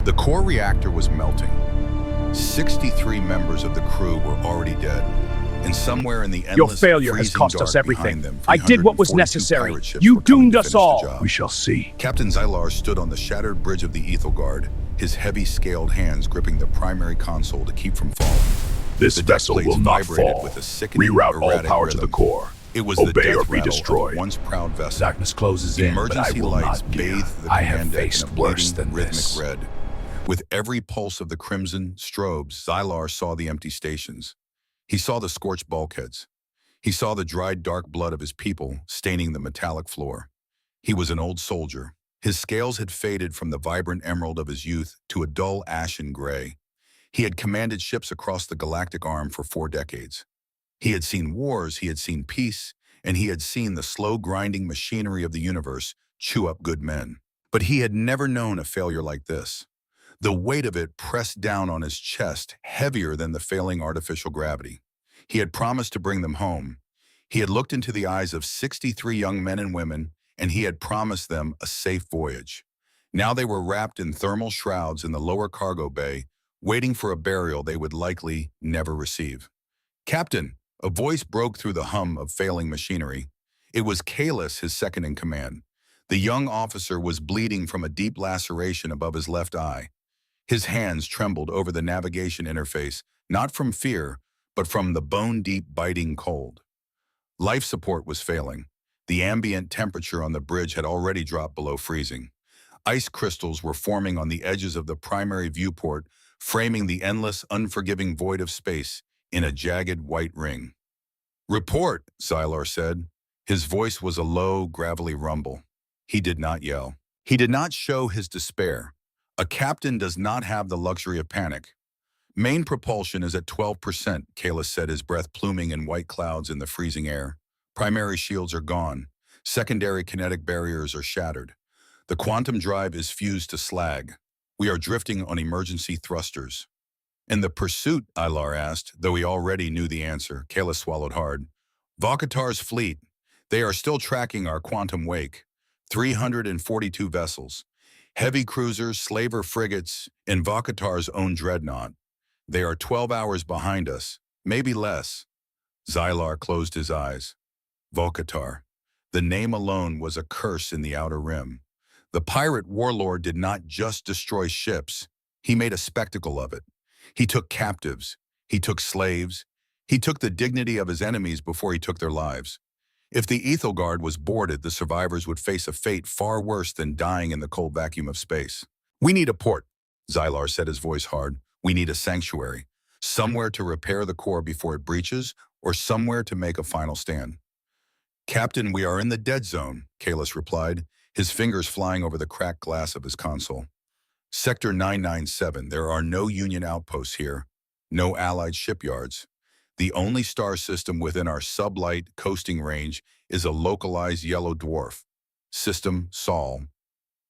The core reactor was melting. 63 members of the crew were already dead. And somewhere in the Your endless failure has freezing cost dark us everything. behind them, I did what was 342 necessary. pirate ships You were coming doomed to us finish the all. job. We shall see. Captain Xylar stood on the shattered bridge of the Ethelgard, his heavy scaled hands gripping the primary console to keep from falling. This The deck vessel plates will not vibrated fall. with a sickening, Reroute all erratic power to the rhythm. core. It was the Obey death or be rattle destroyed. of a once proud vessel. Darkness closes in, but I Emergency will lights not give. bathed the I have command deck in faced a worse bleeding, than rhythmic this. red. With every pulse of the crimson strobes, Xylar saw the empty stations. He saw the scorched bulkheads. He saw the dried dark blood of his people staining the metallic floor. He was an old soldier. His scales had faded from the vibrant emerald of his youth to a dull ashen gray. He had commanded ships across the galactic arm for 4 decades. He had seen wars, he had seen peace, and he had seen the slow grinding machinery of the universe chew up good men. But he had never known a failure like this. The weight of it pressed down on his chest, heavier than the failing artificial gravity. He had promised to bring them home. He had looked into the eyes of 63 young men and women, and he had promised them a safe voyage. Now they were wrapped in thermal shrouds in the lower cargo bay, waiting for a burial they would likely never receive. "Captain," a voice broke through the hum of failing machinery. It was Kalis, his second in command. The young officer was bleeding from a deep laceration above his left eye. His hands trembled over the navigation interface, not from fear, but from the bone-deep biting cold. Life support was failing. The ambient temperature on the bridge had already dropped below freezing. Ice crystals were forming on the edges of the primary viewport, framing the endless, unforgiving void of space in a jagged white ring. "Report," Xylar said. His voice was a low, gravelly rumble. He did not yell. He did not show his despair. A captain does not have the luxury of panic. "Main propulsion is at 12%, Kalis said, his breath pluming in white clouds in the freezing air. "Primary shields are gone. Secondary kinetic barriers are shattered. The quantum drive is fused to slag. We are drifting on emergency thrusters." "In the pursuit?" Ilar asked, though he already knew the answer. Kalis swallowed hard. "Vokatar's fleet. They are still tracking our quantum wake. 342 vessels. Heavy cruisers, slaver frigates, and Vokatar's own dreadnought. They are 12 hours behind us, maybe less." Xylar closed his eyes. Vokatar. The name alone was a curse in the Outer Rim. The pirate warlord did not just destroy ships. He made a spectacle of it. He took captives. He took slaves. He took the dignity of his enemies before he took their lives. If the Ethelgard was boarded, the survivors would face a fate far worse than dying in the cold vacuum of space. "We need a port," Xylar said, his voice hard. "We need a sanctuary. Somewhere to repair the core before it breaches, or somewhere to make a final stand." "Captain, we are in the dead zone," Kalis replied, his fingers flying over the cracked glass of his console. "Sector 997, there are no Union outposts here, no Allied shipyards. The only star system within our sublight coasting range is a localized yellow dwarf. System Sol.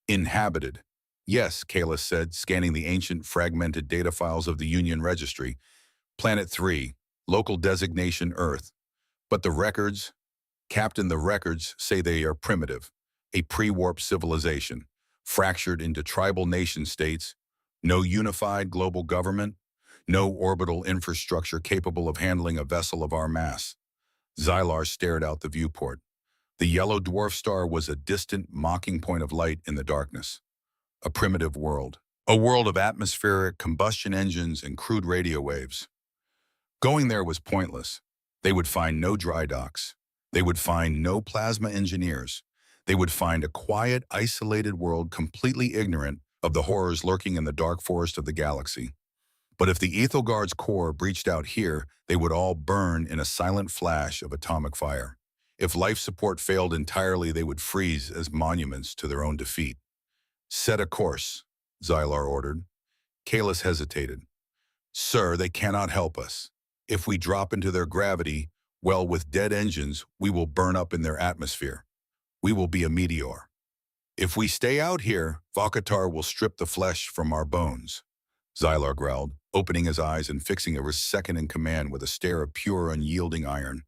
Inhabited." "Yes," Kalis said, scanning the ancient fragmented data files of the Union registry. "Planet 3, local designation Earth. But the records?" "Captain, the records say they are primitive, a pre-warp civilization, fractured into tribal nation-states, no unified global government, no orbital infrastructure capable of handling a vessel of our mass." Xylar stared out the viewport. The yellow dwarf star was a distant, mocking point of light in the darkness. A primitive world. A world of atmospheric combustion engines and crude radio waves. Going there was pointless. They would find no dry docks. They would find no plasma engineers. They would find a quiet, isolated world completely ignorant of the horrors lurking in the dark forest of the galaxy. But if the Ethelgard's core breached out here, they would all burn in a silent flash of atomic fire. If life support failed entirely, they would freeze as monuments to their own defeat. "Set a course," Xylar ordered. Kalis hesitated. "Sir, they cannot help us. If we drop into their gravity, well, with dead engines, we will burn up in their atmosphere. We will be a meteor. If we stay out here, Vokatar will strip the flesh from our bones." Xylar growled, opening his eyes and fixing his second in command with a stare of pure, unyielding iron.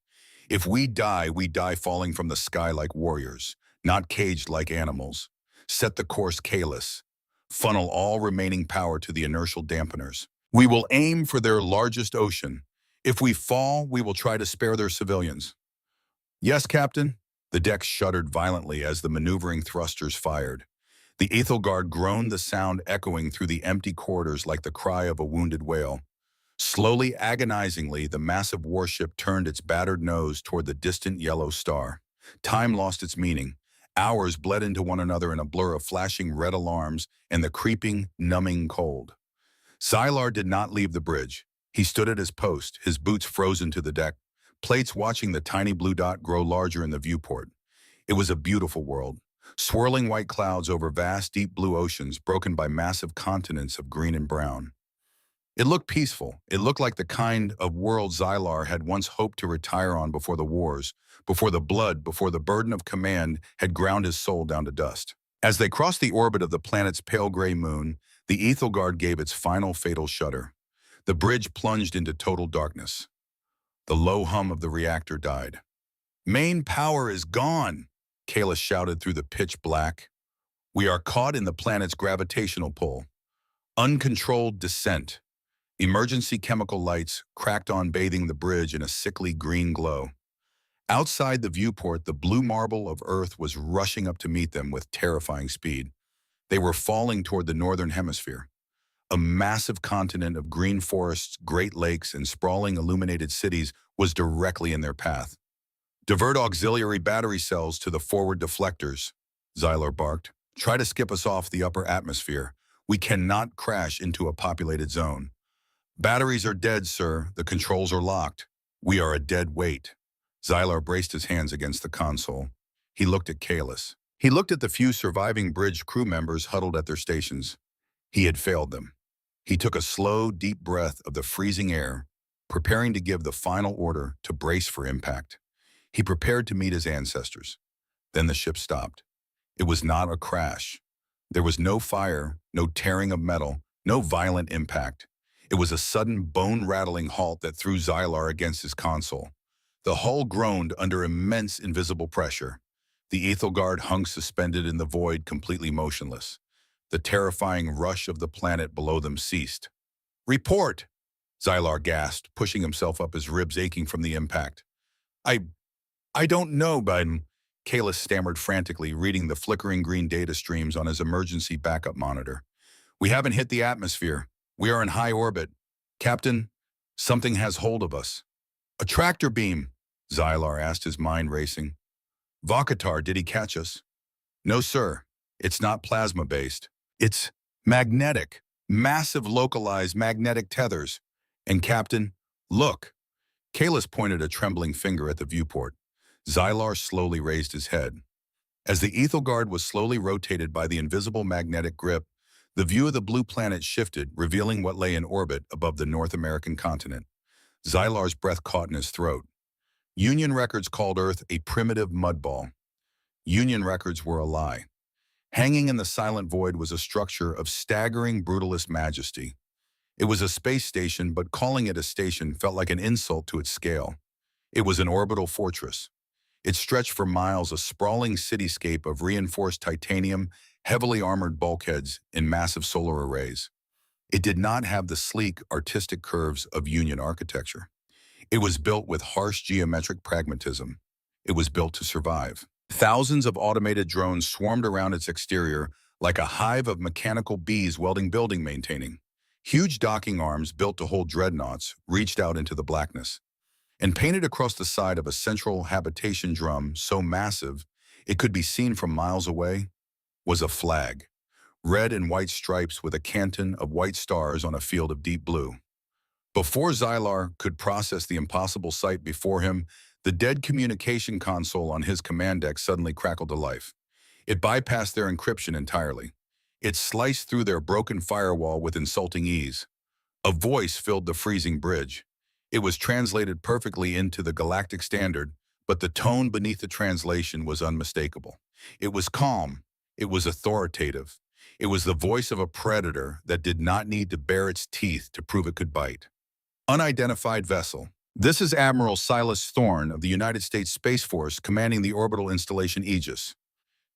"If we die falling from the sky like warriors, not caged like animals. Set the course, Kalis. Funnel all remaining power to the inertial dampeners. We will aim for their largest ocean. If we fall, we will try to spare their civilians. Yes, Captain. The deck shuddered violently as the maneuvering thrusters fired. The Ethelgard groaned, the sound echoing through the empty corridors like the cry of a wounded whale. Slowly, agonizingly, the massive warship turned its battered nose toward the distant yellow star. Time lost its meaning. Hours bled into one another in a blur of flashing red alarms and the creeping, numbing cold. Xylar did not leave the bridge. He stood at his post, his boots frozen to the deck, plates watching the tiny blue dot grow larger in the viewport. It was a beautiful world. Swirling white clouds over vast, deep blue oceans broken by massive continents of green and brown. It looked peaceful. It looked like the kind of world Xylar had once hoped to retire on before the wars, before the blood, before the burden of command had ground his soul down to dust. As they crossed the orbit of the planet's pale gray moon, the Ethelgard gave its final fatal shudder. The bridge plunged into total darkness. The low hum of the reactor died. "Main power is gone," Kayla shouted through the pitch black. "We are caught in the planet's gravitational pull. Uncontrolled descent." Emergency chemical lights cracked on, bathing the bridge in a sickly green glow. Outside the viewport, the blue marble of Earth was rushing up to meet them with terrifying speed. They were falling toward the northern hemisphere. A massive continent of green forests, great lakes, and sprawling illuminated cities was directly in their path. "Divert auxiliary battery cells to the forward deflectors," Xylar barked. "Try to skip us off the upper atmosphere. We cannot crash into a populated zone." "Batteries are dead, sir. The controls are locked. We are a dead weight." Xylar braced his hands against the console. He looked at Kalis. He looked at the few surviving bridge crew members huddled at their stations. He had failed them. He took a slow, deep breath of the freezing air, preparing to give the final order to brace for impact. He prepared to meet his ancestors. Then the ship stopped. It was not a crash. There was no fire, no tearing of metal, no violent impact. It was a sudden, bone-rattling halt that threw Xylar against his console. The hull groaned under immense invisible pressure. The Ethelgard hung suspended in the void, completely motionless. The terrifying rush of the planet below them ceased. "Report!" Xylar gasped, pushing himself up, his ribs aching from the impact. I don't know, but Kalis stammered frantically, reading the flickering green data streams on his emergency backup monitor. "We haven't hit the atmosphere. We are in high orbit. Captain, something has hold of us." "A tractor beam?" Xylar asked, his mind racing. "Vokatar, did he catch us?" "No, sir. It's not plasma-based. It's magnetic. Massive localized magnetic tethers. And Captain, look." Kalis pointed a trembling finger at the viewport. Xylar slowly raised his head. As the Ethelgard was slowly rotated by the invisible magnetic grip, the view of the blue planet shifted, revealing what lay in orbit above the North American continent. Xylar's breath caught in his throat. Union records called Earth a primitive mudball. Union records were a lie. Hanging in the silent void was a structure of staggering brutalist majesty. It was a space station, but calling it a station felt like an insult to its scale. It was an orbital fortress. It stretched for miles, a sprawling cityscape of reinforced titanium, heavily armored bulkheads, and massive solar arrays. It did not have the sleek, artistic curves of Union architecture. It was built with harsh geometric pragmatism. It was built to survive. Thousands of automated drones swarmed around its exterior like a hive of mechanical bees welding, building, maintaining. Huge docking arms built to hold dreadnoughts reached out into the blackness. And painted across the side of a central habitation drum so massive it could be seen from miles away was a flag. Red and white stripes with a canton of white stars on a field of deep blue. Before Xylar could process the impossible sight before him, the dead communication console on his command deck suddenly crackled to life. It bypassed their encryption entirely. It sliced through their broken firewall with insulting ease. A voice filled the freezing bridge. It was translated perfectly into the galactic standard, but the tone beneath the translation was unmistakable. It was calm. It was authoritative. It was the voice of a predator that did not need to bare its teeth to prove it could bite. Unidentified vessel. This is Admiral Silas Thorne of the United States Space Force commanding the orbital installation Aegis.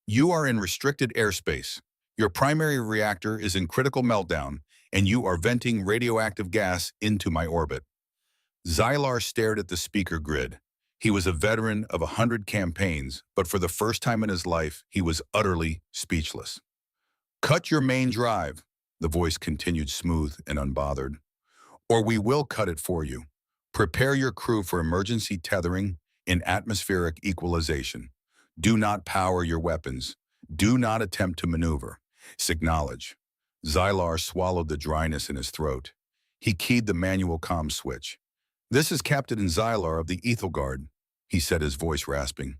You are in restricted airspace. Your primary reactor is in critical meltdown, and you are venting radioactive gas into my orbit." Xylar stared at the speaker grid. He was a veteran of 100 campaigns, but for the first time in his life, he was utterly speechless. "Cut your main drive," the voice continued smooth and unbothered, "or we will cut it for you. Prepare your crew for emergency tethering and atmospheric equalization. Do not power your weapons. Do not attempt to maneuver. Acknowledge." Xylar swallowed the dryness in his throat. He keyed the manual comm switch. "This is Captain Xylar of the Ethelgard," he said, his voice rasping.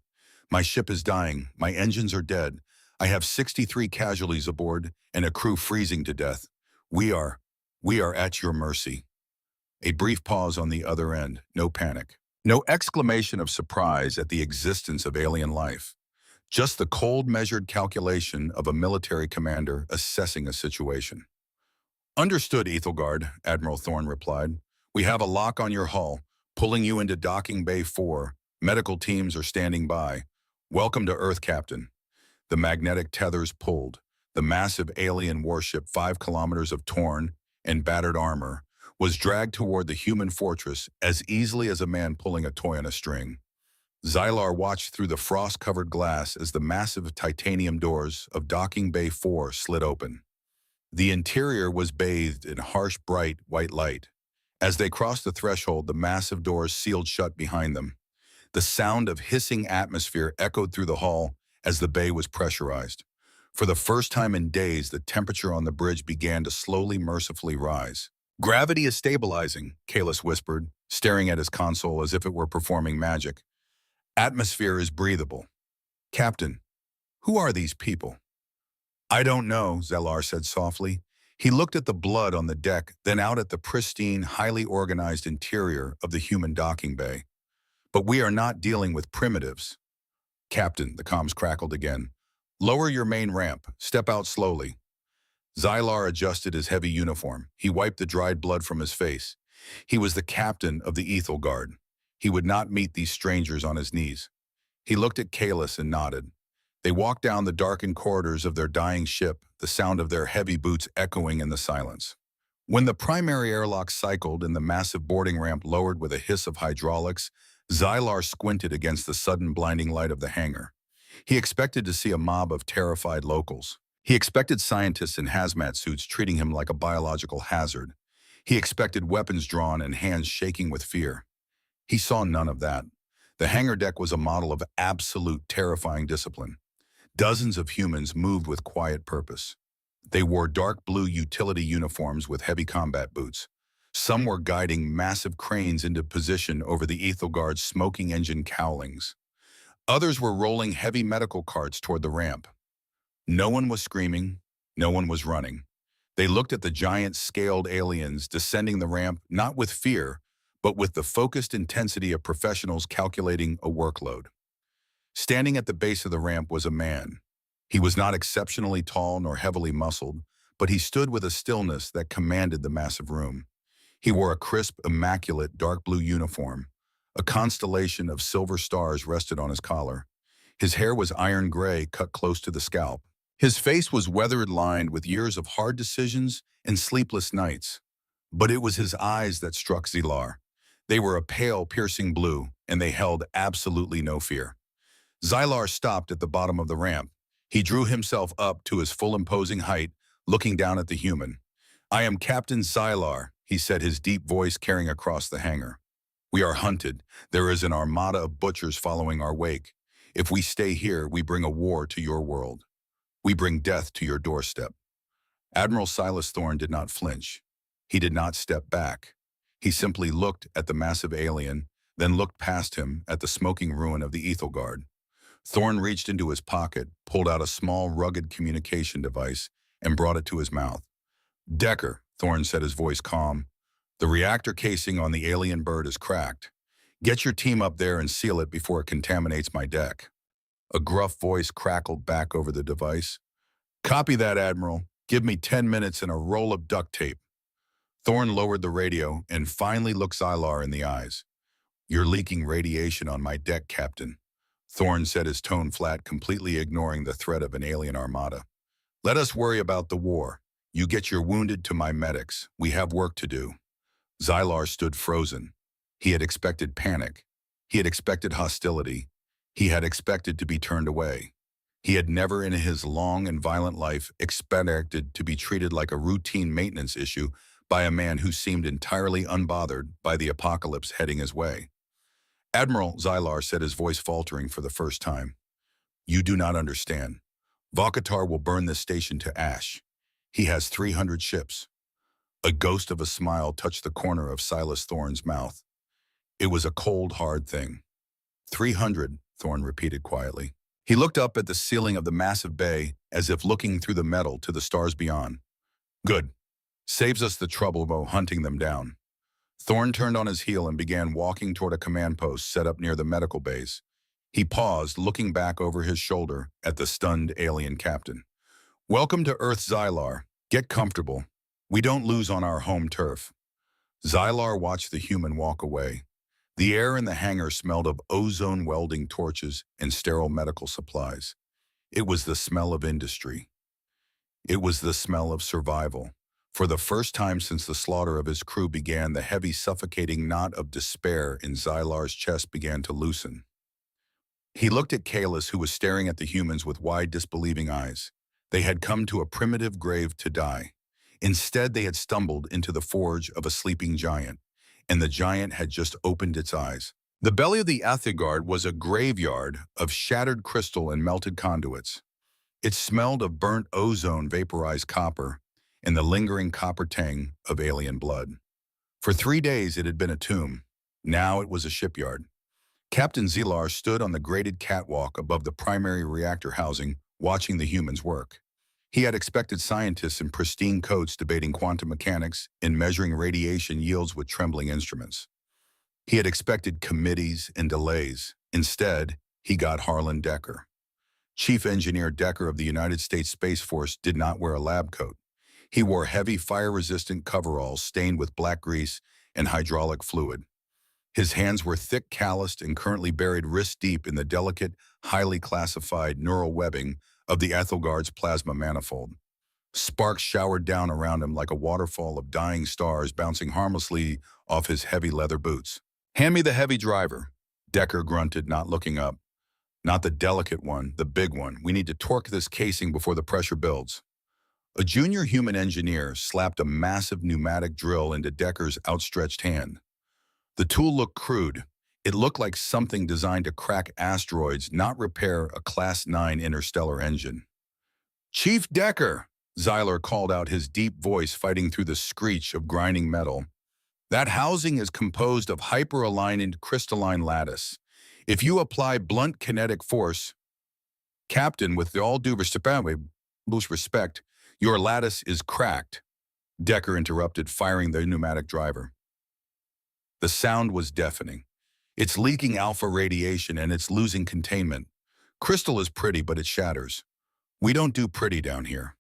"My ship is dying. My engines are dead. I have 63 casualties aboard and a crew freezing to death. We are at your mercy." A brief pause on the other end, no panic. No exclamation of surprise at the existence of alien life. Just the cold, measured calculation of a military commander assessing a situation. "Understood, Ethelgard," Admiral Thorne replied. "We have a lock on your hull, pulling you into Docking Bay 4. Medical teams are standing by. Welcome to Earth, Captain." The magnetic tethers pulled. The massive alien warship, 5 kilometers of torn and battered armor, was dragged toward the human fortress as easily as a man pulling a toy on a string. Xylar watched through the frost-covered glass as the massive titanium doors of Docking Bay 4 slid open. The interior was bathed in harsh, bright, white light. As they crossed the threshold, the massive doors sealed shut behind them. The sound of hissing atmosphere echoed through the hall as the bay was pressurized. For the first time in days, the temperature on the bridge began to slowly, mercifully rise. "Gravity is stabilizing," Kalis whispered, staring at his console as if it were performing magic. "Atmosphere is breathable." "Captain, who are these people?" "I don't know," Xylar said softly. He looked at the blood on the deck, then out at the pristine, highly organized interior of the human docking bay. "But we are not dealing with primitives." "Captain," the comms crackled again. "Lower your main ramp. Step out slowly." Xylar adjusted his heavy uniform. He wiped the dried blood from his face. He was the captain of the Ethelgard. He would not meet these strangers on his knees. He looked at Kalis and nodded. They walked down the darkened corridors of their dying ship, the sound of their heavy boots echoing in the silence. When the primary airlock cycled and the massive boarding ramp lowered with a hiss of hydraulics, Xylar squinted against the sudden blinding light of the hangar. He expected to see a mob of terrified locals. He expected scientists in hazmat suits treating him like a biological hazard. He expected weapons drawn and hands shaking with fear. He saw none of that. The hangar deck was a model of absolute terrifying discipline. Dozens of humans moved with quiet purpose. They wore dark blue utility uniforms with heavy combat boots. Some were guiding massive cranes into position over the Ethelgard's smoking engine cowlings. Others were rolling heavy medical carts toward the ramp. No one was screaming. No one was running. They looked at the giant scaled aliens descending the ramp not with fear, but with the focused intensity of professionals calculating a workload. Standing at the base of the ramp was a man. He was not exceptionally tall nor heavily muscled, but he stood with a stillness that commanded the massive room. He wore a crisp, immaculate dark blue uniform. A constellation of silver stars rested on his collar. His hair was iron gray, cut close to the scalp. His face was weathered-lined with years of hard decisions and sleepless nights. But it was his eyes that struck Xylar. They were a pale, piercing blue, and they held absolutely no fear. Xylar stopped at the bottom of the ramp. He drew himself up to his full imposing height, looking down at the human. "I am Captain Xylar," he said, his deep voice carrying across the hangar. "We are hunted. There is an armada of butchers following our wake. If we stay here, we bring a war to your world. We bring death to your doorstep." Admiral Silas Thorne did not flinch. He did not step back. He simply looked at the massive alien, then looked past him at the smoking ruin of the Ethelgard. Thorne reached into his pocket, pulled out a small, rugged communication device, and brought it to his mouth. "Decker," Thorne said, his voice calm, "the reactor casing on the alien bird is cracked. Get your team up there and seal it before it contaminates my deck." A gruff voice crackled back over the device. "Copy that, Admiral. Give me 10 minutes and a roll of duct tape." Thorne lowered the radio and finally looked Xylar in the eyes. "You're leaking radiation on my deck, Captain." Thorne said, his tone flat, completely ignoring the threat of an alien armada. Let us worry about the war. You get your wounded to my medics. We have work to do. Xylar stood frozen. He had expected panic. He had expected hostility. He had expected to be turned away. He had never in his long and violent life expected to be treated like a routine maintenance issue by a man who seemed entirely unbothered by the apocalypse heading his way. Admiral, Xylar said, his voice faltering for the first time. You do not understand. Vokatar will burn this station to ash. He has 300 ships. A ghost of a smile touched the corner of Silas Thorne's mouth. It was a cold, hard thing. 300, Thorne repeated quietly. He looked up at the ceiling of the massive bay as if looking through the metal to the stars beyond. Good. Saves us the trouble of hunting them down. Thorne turned on his heel and began walking toward a command post set up near the medical base. He paused, looking back over his shoulder at the stunned alien captain. Welcome to Earth, Xylar. Get comfortable. We don't lose on our home turf. Xylar watched the human walk away. The air in the hangar smelled of ozone welding torches and sterile medical supplies. It was the smell of industry. It was the smell of survival. For the first time since the slaughter of his crew began, the heavy, suffocating knot of despair in Xylar's chest began to loosen. He looked at Kalis, who was staring at the humans with wide, disbelieving eyes. They had come to a primitive grave to die. Instead, they had stumbled into the forge of a sleeping giant, and the giant had just opened its eyes. The belly of the Athigard was a graveyard of shattered crystal and melted conduits. It smelled of burnt ozone, vaporized copper, and the lingering copper tang of alien blood. For 3 days it had been a tomb. Now it was a shipyard. Captain Xylar stood on the graded catwalk above the primary reactor housing, watching the humans work. He had expected scientists in pristine coats debating quantum mechanics and measuring radiation yields with trembling instruments. He had expected committees and delays. Instead, he got Harlan Decker. Chief Engineer Decker of the United States Space Force did not wear a lab coat. He wore heavy, fire-resistant coveralls stained with black grease and hydraulic fluid. His hands were thick, calloused, and currently buried wrist-deep in the delicate, highly classified neural webbing of the Athigard's plasma manifold. Sparks showered down around him like a waterfall of dying stars bouncing harmlessly off his heavy leather boots. "Hand me the heavy driver," Decker grunted, not looking up. "Not the delicate one, the big one. We need to torque this casing before the pressure builds." A junior human engineer slapped a massive pneumatic drill into Decker's outstretched hand. The tool looked crude. It looked like something designed to crack asteroids, not repair a Class 9 interstellar engine. "Chief Decker," Xylar called out, his deep voice fighting through the screech of grinding metal. "That housing is composed of hyper-aligned crystalline lattice. If you apply blunt kinetic force..." "Captain, with all due respect, your lattice is cracked," Decker interrupted, firing the pneumatic driver. The sound was deafening. "It's leaking alpha radiation and it's losing containment. Crystal is pretty, but it shatters. We don't do pretty down here."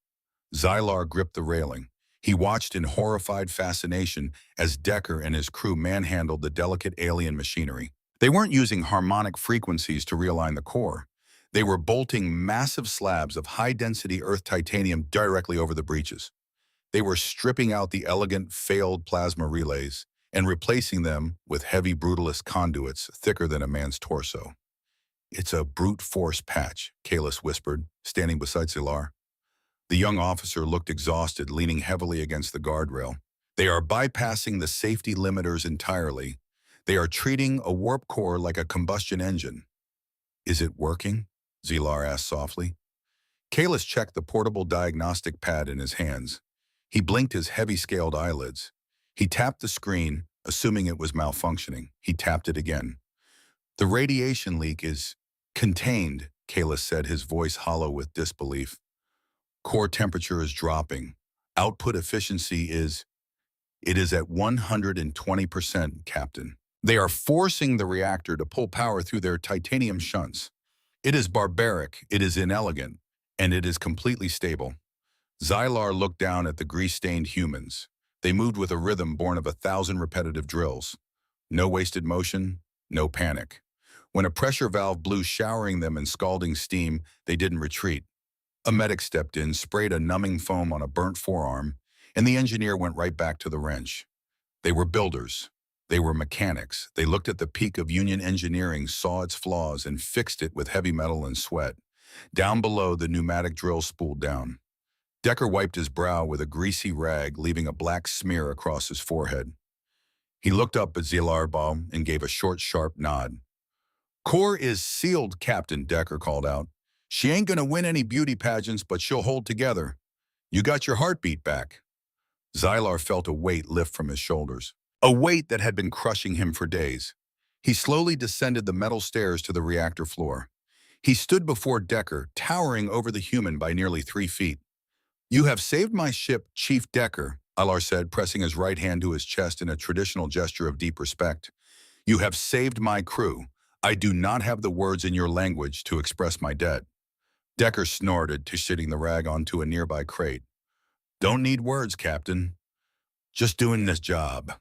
Xylar gripped the railing. He watched in horrified fascination as Decker and his crew manhandled the delicate alien machinery. They weren't using harmonic frequencies to realign the core. They were bolting massive slabs of high-density earth titanium directly over the breaches. They were stripping out the elegant, failed plasma relays and replacing them with heavy brutalist conduits thicker than a man's torso. "It's a brute force patch," Kalis whispered, standing beside Xylar. The young officer looked exhausted, leaning heavily against the guardrail. "They are bypassing the safety limiters entirely. They are treating a warp core like a combustion engine." "Is it working?" Xylar asked softly. Kalis checked the portable diagnostic pad in his hands. He blinked his heavy-scaled eyelids. He tapped the screen, assuming it was malfunctioning. He tapped it again. "The radiation leak is contained," Kalis said, his voice hollow with disbelief. "Core temperature is dropping. Output efficiency is..." "It is at 120%, Captain. They are forcing the reactor to pull power through their titanium shunts. It is barbaric, it is inelegant, and it is completely stable." Xylar looked down at the grease-stained humans. They moved with a rhythm born of 1,000 repetitive drills. No wasted motion, no panic. When a pressure valve blew, showering them in scalding steam, they didn't retreat. A medic stepped in, sprayed a numbing foam on a burnt forearm, and the engineer went right back to the wrench. They were builders. They were mechanics. They looked at the peak of Union engineering, saw its flaws, and fixed it with heavy metal and sweat. Down below, the pneumatic drill spooled down. Decker wiped his brow with a greasy rag, leaving a black smear across his forehead. He looked up at Zilarbal and gave a short, sharp nod. "Core is sealed," Captain Decker called out. "She ain't gonna win any beauty pageants, but she'll hold together. You got your heartbeat back." Xylar felt a weight lift from his shoulders, a weight that had been crushing him for days. He slowly descended the metal stairs to the reactor floor. He stood before Decker, towering over the human by nearly 3 feet. "You have saved my ship, Chief Decker," Alar said, pressing his right hand to his chest in a traditional gesture of deep respect. "You have saved my crew. I do not have the words in your language to express my debt." Decker snorted, shitting the rag onto a nearby crate. "Don't need words, Captain. Just doing this job."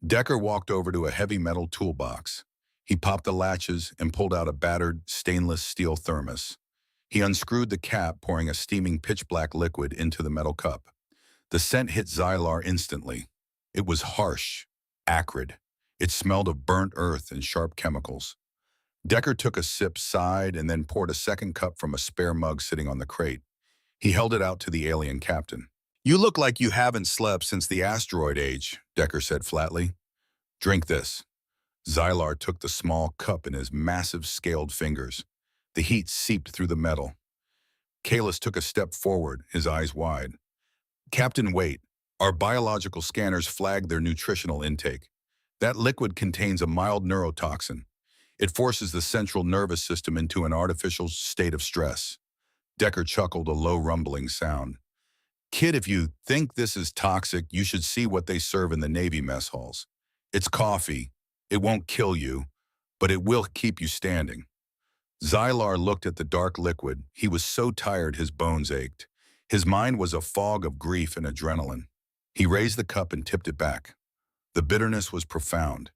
Decker walked over to a heavy metal toolbox. He popped the latches and pulled out a battered stainless steel thermos. He unscrewed the cap, pouring a steaming pitch-black liquid into the metal cup. The scent hit Xylar instantly. It was harsh, acrid. It smelled of burnt earth and sharp chemicals. Decker took a sip, sighed, and then poured a second cup from a spare mug sitting on the crate. He held it out to the alien captain. "You look like you haven't slept since the asteroid age," Decker said flatly. "Drink this." Xylar took the small cup in his massive scaled fingers. The heat seeped through the metal. Kalis took a step forward, his eyes wide. "Captain, wait. Our biological scanners flagged their nutritional intake. That liquid contains a mild neurotoxin. It forces the central nervous system into an artificial state of stress." Decker chuckled, a low rumbling sound. "Kid, if you think this is toxic, you should see what they serve in the Navy mess halls. It's coffee. It won't kill you, but it will keep you standing." Xylar looked at the dark liquid. He was so tired his bones ached. His mind was a fog of grief and adrenaline. He raised the cup and tipped it back. The bitterness was profound.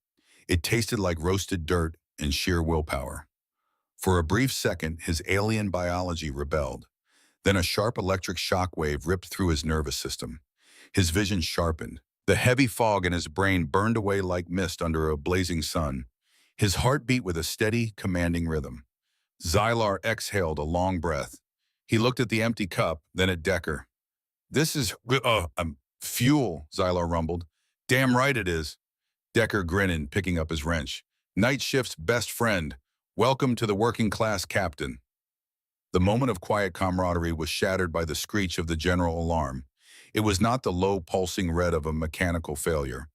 It tasted like roasted dirt and sheer willpower. For a brief second, his alien biology rebelled. Then a sharp electric shockwave ripped through his nervous system. His vision sharpened. The heavy fog in his brain burned away like mist under a blazing sun. His heart beat with a steady, commanding rhythm. Xylar exhaled a long breath. He looked at the empty cup, then at Decker. "This is, fuel," Xylar rumbled. "Damn right it is." Decker grinned, picking up his wrench. "Night shift's best friend. Welcome to the working class, Captain." The moment of quiet camaraderie was shattered by the screech of the general alarm. It was not the low, pulsing red of a mechanical failure.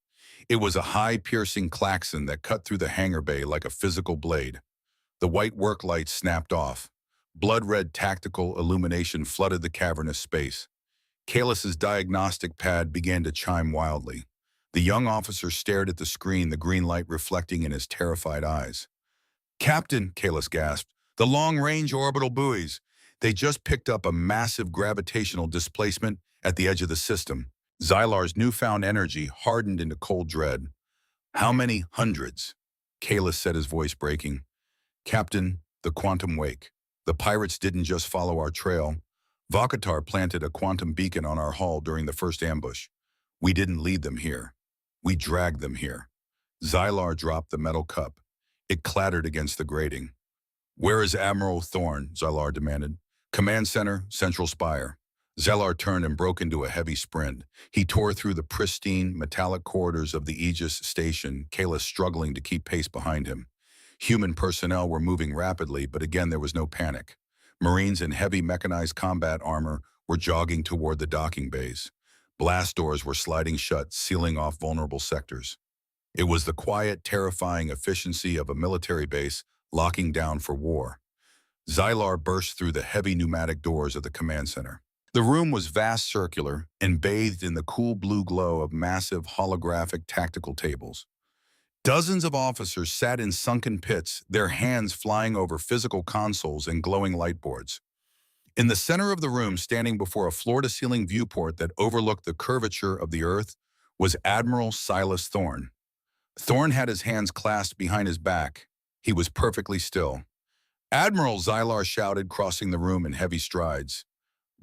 It was a high, piercing klaxon that cut through the hangar bay like a physical blade. The white work lights snapped off. Blood-red tactical illumination flooded the cavernous space. Kalis's diagnostic pad began to chime wildly. The young officer stared at the screen, the green light reflecting in his terrified eyes. "Captain," Kalis gasped, "the long-range orbital buoys. They just picked up a massive gravitational displacement at the edge of the system." Xylar's newfound energy hardened into cold dread. "How many hundreds?" Kalis said, his voice breaking. "Captain, the quantum wake. The pirates didn't just follow our trail. Vokatar planted a quantum beacon on our hull during the first ambush. We didn't lead them here. We dragged them here." Xylar dropped the metal cup. It clattered against the grating. "Where is Admiral Thorne?" Xylar demanded. "Command Center, Central Spire." Xylar turned and broke into a heavy sprint. He tore through the pristine, metallic corridors of the Aegis station, Kalis struggling to keep pace behind him. Human personnel were moving rapidly, but again there was no panic. Marines in heavy mechanized combat armor were jogging toward the docking bays. Blast doors were sliding shut, sealing off vulnerable sectors. It was the quiet, terrifying efficiency of a military base locking down for war. Xylar burst through the heavy pneumatic doors of the command center. The room was vast, circular, and bathed in the cool blue glow of massive holographic tactical tables. Dozens of officers sat in sunken pits, their hands flying over physical consoles and glowing light boards. In the center of the room, standing before a floor-to-ceiling viewport that overlooked the curvature of the Earth, was Admiral Silas Thorne. Thorne had his hands clasped behind his back. He was perfectly still. "Admiral," Xylar shouted, crossing the room in heavy strides.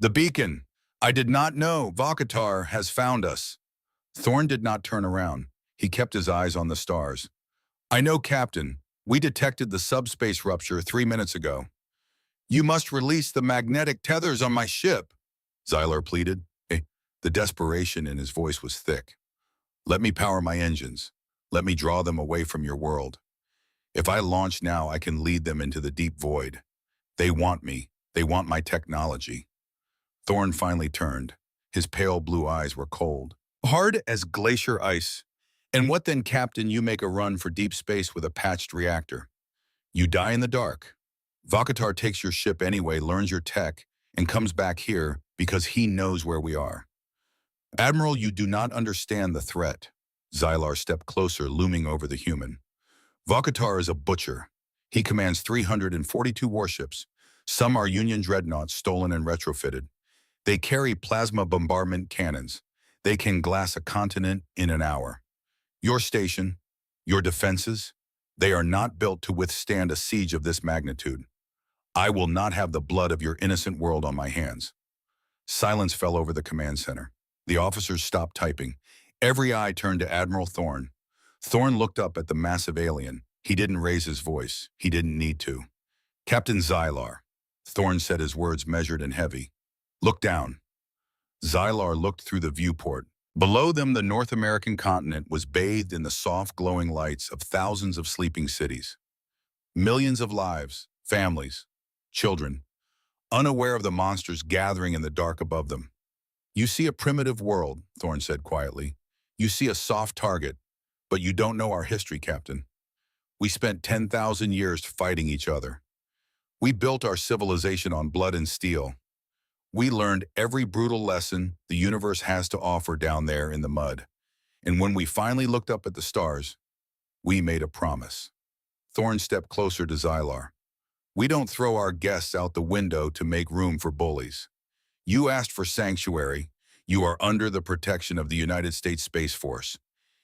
The beacon! I did not know Vokatar has found us. Thorn did not turn around. He kept his eyes on the stars. I know, Captain. We detected the subspace rupture 3 minutes ago. You must release the magnetic tethers on my ship, Xylar pleaded. The desperation in his voice was thick. Let me power my engines. Let me draw them away from your world. If I launch now, I can lead them into the deep void. They want me. They want my technology. Thorn finally turned. His pale blue eyes were cold, hard as glacier ice. And what then, Captain? You make a run for deep space with a patched reactor. You die in the dark. Vokatar takes your ship anyway, learns your tech, and comes back here because he knows where we are. Admiral, you do not understand the threat. Xylar stepped closer, looming over the human. Vokatar is a butcher. He commands 342 warships. Some are Union dreadnoughts stolen and retrofitted. They carry plasma bombardment cannons. They can glass a continent in an hour. Your station, your defenses, they are not built to withstand a siege of this magnitude. I will not have the blood of your innocent world on my hands. Silence fell over the command center. The officers stopped typing. Every eye turned to Admiral Thorn. Thorn looked up at the massive alien. He didn't raise his voice. He didn't need to. Captain Xylar. Thorn said, his words measured and heavy. Look down. Xylar looked through the viewport. Below them, the North American continent was bathed in the soft, glowing lights of thousands of sleeping cities. Millions of lives, families, children, unaware of the monsters gathering in the dark above them. You see a primitive world, Thorn said quietly. You see a soft target, but you don't know our history, Captain. We spent 10,000 years fighting each other. We built our civilization on blood and steel. We learned every brutal lesson the universe has to offer down there in the mud. And when we finally looked up at the stars, we made a promise. Thorn stepped closer to Xylar. We don't throw our guests out the window to make room for bullies. You asked for sanctuary. You are under the protection of the United States Space Force,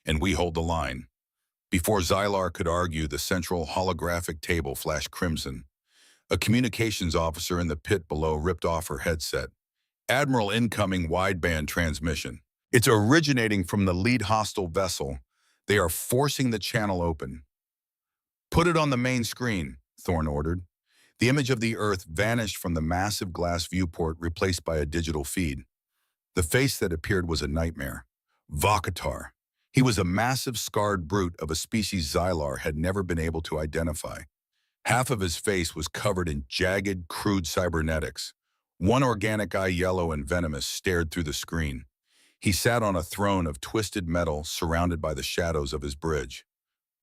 and we hold the line. Before Xylar could argue, the central holographic table flashed crimson. A communications officer in the pit below ripped off her headset. Admiral, incoming wideband transmission. It's originating from the lead hostile vessel. They are forcing the channel open. Put it on the main screen, Thorn ordered. The image of the Earth vanished from the massive glass viewport, replaced by a digital feed. The face that appeared was a nightmare. Vokatar. He was a massive, scarred brute of a species Xylar had never been able to identify. Half of his face was covered in jagged, crude cybernetics. One organic eye, yellow and venomous, stared through the screen. He sat on a throne of twisted metal surrounded by the shadows of his bridge.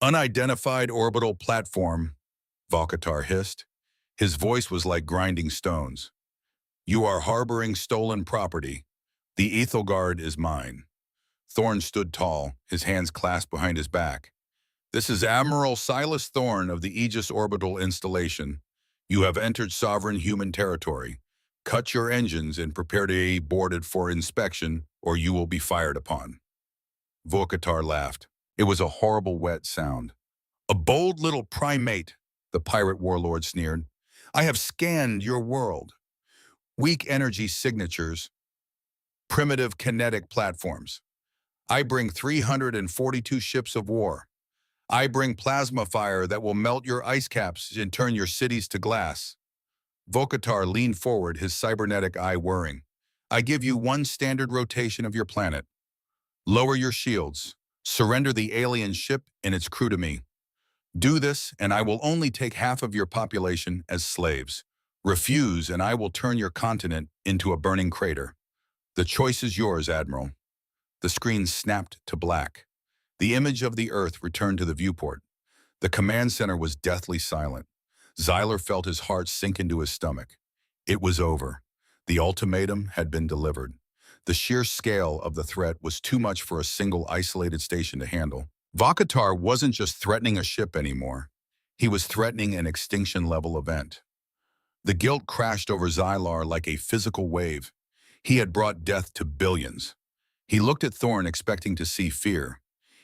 Unidentified orbital platform, Vokatar hissed. His voice was like grinding stones. You are harboring stolen property. The Ethelgard is mine. Thorn stood tall, his hands clasped behind his back. This is Admiral Silas Thorn of the Aegis Orbital Installation. You have entered sovereign human territory. Cut your engines and prepare to be boarded for inspection, or you will be fired upon. Vokatar laughed. It was a horrible, wet sound. A bold little primate, the pirate warlord sneered. I have scanned your world. Weak energy signatures, primitive kinetic platforms. I bring 342 ships of war. I bring plasma fire that will melt your ice caps and turn your cities to glass. Vokatar leaned forward, his cybernetic eye whirring. I give you one standard rotation of your planet. Lower your shields. Surrender the alien ship and its crew to me. Do this, and I will only take half of your population as slaves. Refuse, and I will turn your continent into a burning crater. The choice is yours, Admiral. The screen snapped to black. The image of the Earth returned to the viewport. The command center was deathly silent. Xylar felt his heart sink into his stomach. It was over. The ultimatum had been delivered. The sheer scale of the threat was too much for a single isolated station to handle. Vokatar wasn't just threatening a ship anymore. He was threatening an extinction-level event. The guilt crashed over Xylar like a physical wave. He had brought death to billions. He looked at Thorn, expecting to see fear.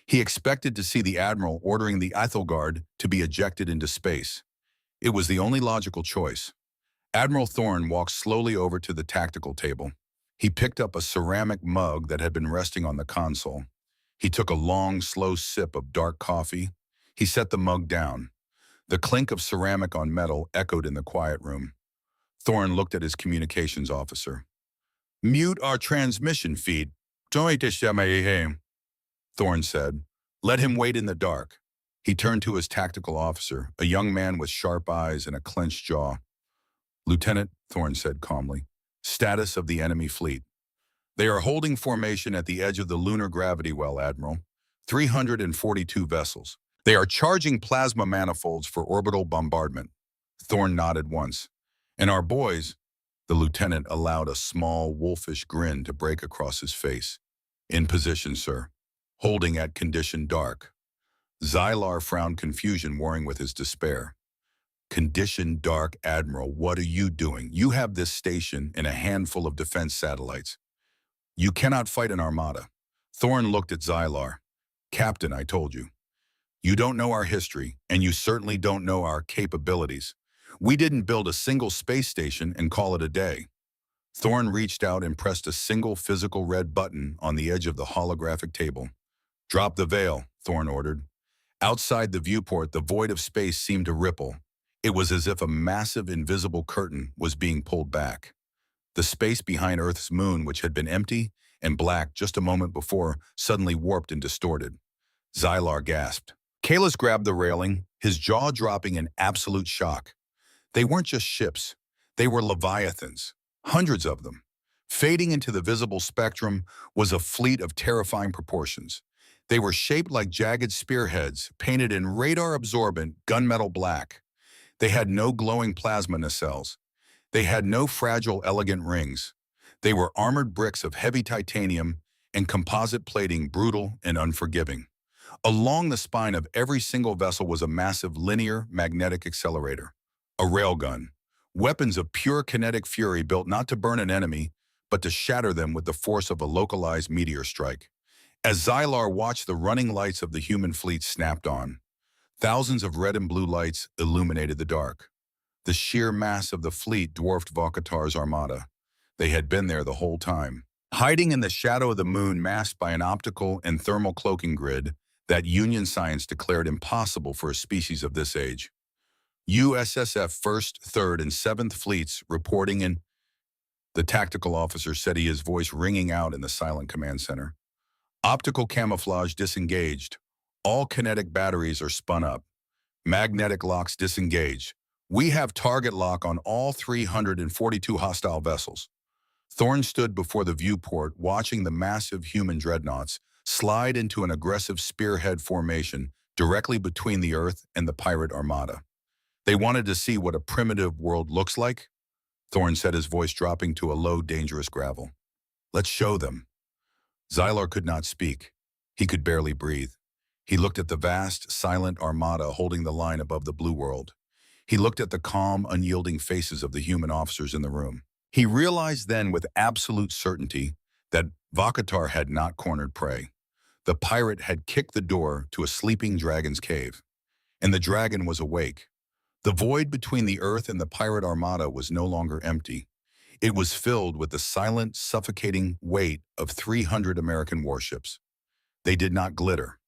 He expected to see the Admiral ordering the Ethelgard to be ejected into space. It was the only logical choice. Admiral Thorne walked slowly over to the tactical table. He picked up a ceramic mug that had been resting on the console. He took a long, slow sip of dark coffee. He set the mug down. The clink of ceramic on metal echoed in the quiet room. Thorne looked at his communications officer. "Mute our transmission feed. Thorne said. "Let him wait in the dark." He turned to his tactical officer, a young man with sharp eyes and a clenched jaw. "Lieutenant," Thorne said calmly, "status of the enemy fleet." "They are holding formation at the edge of the lunar gravity well, Admiral. 342 vessels. They are charging plasma manifolds for orbital bombardment." Thorne nodded once. "And our boys," the lieutenant allowed a small, wolfish grin to break across his face. "In position, sir. Holding at condition dark." Xylar frowned confusion warring with his despair. "Condition dark, Admiral, what are you doing? You have this station and a handful of defense satellites. You cannot fight an armada." Thorne looked at Xylar. "Captain, I told you. You don't know our history, and you certainly don't know our capabilities. We didn't build a single space station and call it a day." Thorne reached out and pressed a single physical red button on the edge of the holographic table. "Drop the veil," Thorne ordered. Outside the viewport, the void of space seemed to ripple. It was as if a massive invisible curtain was being pulled back. The space behind Earth's moon, which had been empty and black just a moment before, suddenly warped and distorted. Xylar gasped. Kalis grabbed the railing, his jaw dropping in absolute shock. They weren't just ships. They were leviathans, hundreds of them. Fading into the visible spectrum was a fleet of terrifying proportions. They were shaped like jagged spearheads, painted in radar-absorbent gunmetal black. They had no glowing plasma nacelles. They had no fragile, elegant rings. They were armored bricks of heavy titanium and composite plating, brutal and unforgiving. Along the spine of every single vessel was a massive linear magnetic accelerator, a railgun, weapons of pure kinetic fury built not to burn an enemy, but to shatter them with the force of a localized meteor strike. As Xylar watched, the running lights of the human fleet snapped on. Thousands of red and blue lights illuminated the dark. The sheer mass of the fleet dwarfed Vokatar's armada. They had been there the whole time, hiding in the shadow of the moon, masked by an optical and thermal cloaking grid that Union science declared impossible for a species of this age. USSF 1st, 3rd, and 7th Fleets reporting in, the tactical officer said, his voice ringing out in the silent command center. "Optical camouflage disengaged. All kinetic batteries are spun up. Magnetic locks disengaged. We have target lock on all 342 hostile vessels." Thorne stood before the viewport, watching the massive human dreadnoughts slide into an aggressive spearhead formation directly between the Earth and the pirate armada. "They wanted to see what a primitive world looks like," Thorne said, his voice dropping to a low, dangerous gravel. "Let's show them." Xylar could not speak. He could barely breathe. He looked at the vast, silent armada holding the line above the blue world. He looked at the calm, unyielding faces of the human officers in the room. He realized then with absolute certainty that Vokatar had not cornered prey. The pirate had kicked the door to a sleeping dragon's cave, and the dragon was awake. The void between the Earth and the pirate armada was no longer empty. It was filled with the silent, suffocating weight of 300 American warships. They did not glitter.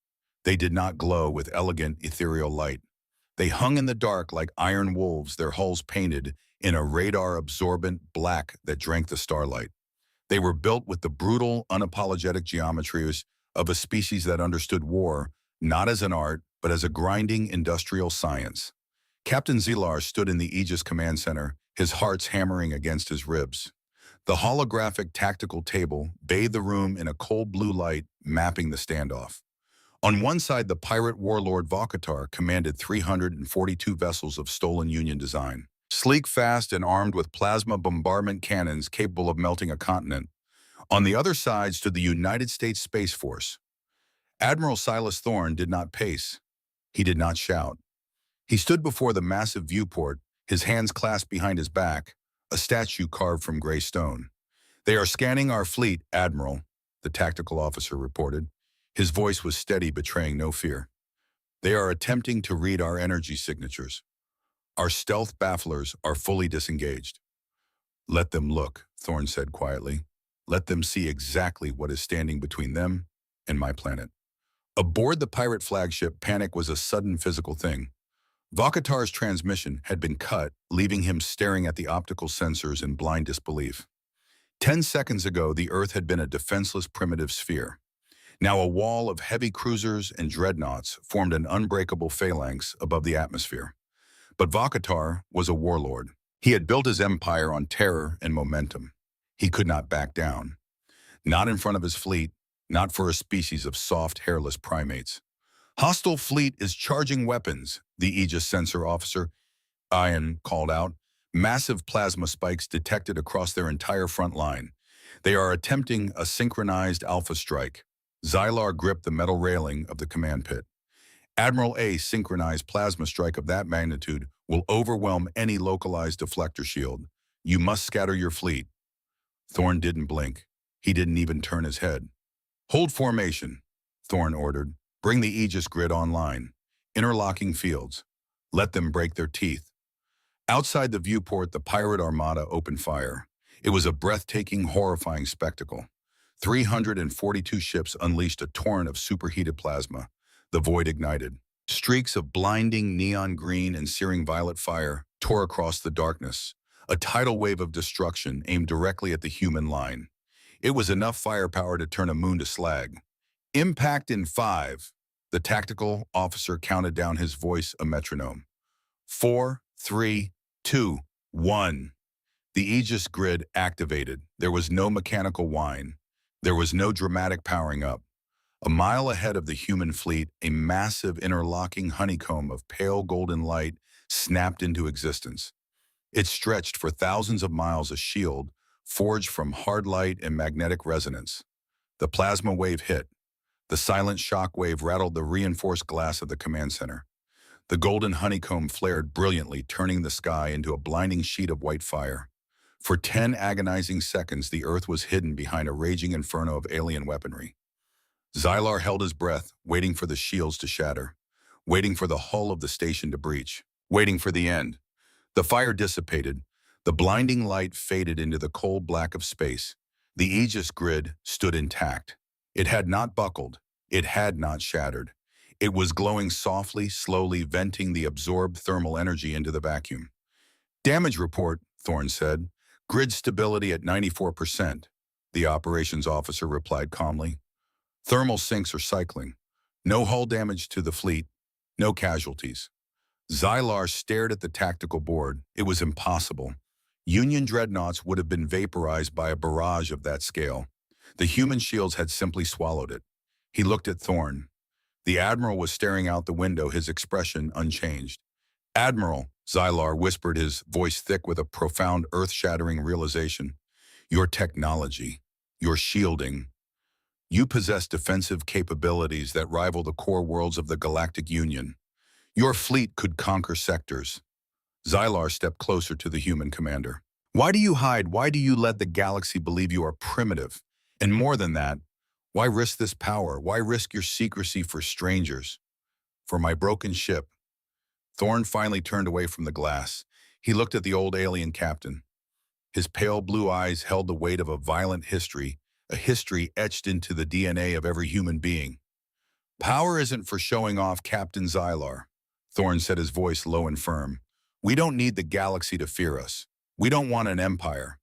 They did not glow with elegant, ethereal light. They hung in the dark like iron wolves, their hulls painted in a radar-absorbent black that drank the starlight. They were built with the brutal, unapologetic geometries of a species that understood war not as an art, but as a grinding industrial science. Captain Xylar stood in the Aegis Command Center, his heart hammering against his ribs. The holographic tactical table bathed the room in a cold blue light, mapping the standoff. On one side, the pirate warlord Vokatar commanded 342 vessels of stolen Union design. Sleek, fast, and armed with plasma bombardment cannons capable of melting a continent. On the other side stood the United States Space Force. Admiral Silas Thorne did not pace. He did not shout. He stood before the massive viewport, his hands clasped behind his back, a statue carved from gray stone. "They are scanning our fleet, Admiral," the tactical officer reported. His voice was steady, betraying no fear. "They are attempting to read our energy signatures. Our stealth bafflers are fully disengaged." Let them look, Thorne said quietly. Let them see exactly what is standing between them and my planet. Aboard the pirate flagship, panic was a sudden physical thing. Vakatar's transmission had been cut, leaving him staring at the optical sensors in blind disbelief. 10 seconds ago, the Earth had been a defenseless primitive sphere. Now a wall of heavy cruisers and dreadnoughts formed an unbreakable phalanx above the atmosphere. But Vakatar was a warlord. He had built his empire on terror and momentum. He could not back down. Not in front of his fleet, not for a species of soft, hairless primates. Hostile fleet is charging weapons, the Aegis sensor officer, Ian, called out. Massive plasma spikes detected across their entire front line. They are attempting a synchronized alpha strike. Xylar gripped the metal railing of the command pit. Admiral A synchronized plasma strike of that magnitude will overwhelm any localized deflector shield. You must scatter your fleet. Thorne didn't blink. He didn't even turn his head. Hold formation, Thorne ordered. Bring the Aegis grid online. Interlocking fields. Let them break their teeth. Outside the viewport, the pirate armada opened fire. It was a breathtaking, horrifying spectacle. 342 ships unleashed a torrent of superheated plasma. The void ignited. Streaks of blinding neon green and searing violet fire tore across the darkness. A tidal wave of destruction aimed directly at the human line. It was enough firepower to turn a moon to slag. Impact in 5. The tactical officer counted down, his voice a metronome. 4, 3, 2, 1. The Aegis grid activated. There was no mechanical whine. There was no dramatic powering up. A mile ahead of the human fleet, a massive interlocking honeycomb of pale golden light snapped into existence. It stretched for thousands of miles, a shield forged from hard light and magnetic resonance. The plasma wave hit. The silent shock wave rattled the reinforced glass of the command center. The golden honeycomb flared brilliantly, turning the sky into a blinding sheet of white fire. For 10 agonizing seconds, the Earth was hidden behind a raging inferno of alien weaponry. Xylar held his breath, waiting for the shields to shatter, waiting for the hull of the station to breach, waiting for the end. The fire dissipated. The blinding light faded into the cold black of space. The Aegis grid stood intact. It had not buckled. It had not shattered. It was glowing softly, slowly venting the absorbed thermal energy into the vacuum. Damage report, Thorne said. Grid stability at 94%. The operations officer replied calmly. Thermal sinks are cycling. No hull damage to the fleet. No casualties. Xylar stared at the tactical board. It was impossible. Union dreadnoughts would have been vaporized by a barrage of that scale. The human shields had simply swallowed it. He looked at Thorne. The Admiral was staring out the window, his expression unchanged. Admiral, Xylar whispered, his voice thick with a profound, earth-shattering realization. Your technology, your shielding. You possess defensive capabilities that rival the core worlds of the Galactic Union. Your fleet could conquer sectors. Xylar stepped closer to the human commander. Why do you hide? Why do you let the galaxy believe you are primitive? And more than that, why risk this power? Why risk your secrecy for strangers? For my broken ship. Thorne finally turned away from the glass. He looked at the old alien captain. His pale blue eyes held the weight of a violent history, a history etched into the DNA of every human being. Power isn't for showing off, Captain Xylar, Thorne said, his voice low and firm. We don't need the galaxy to fear us. We don't want an empire.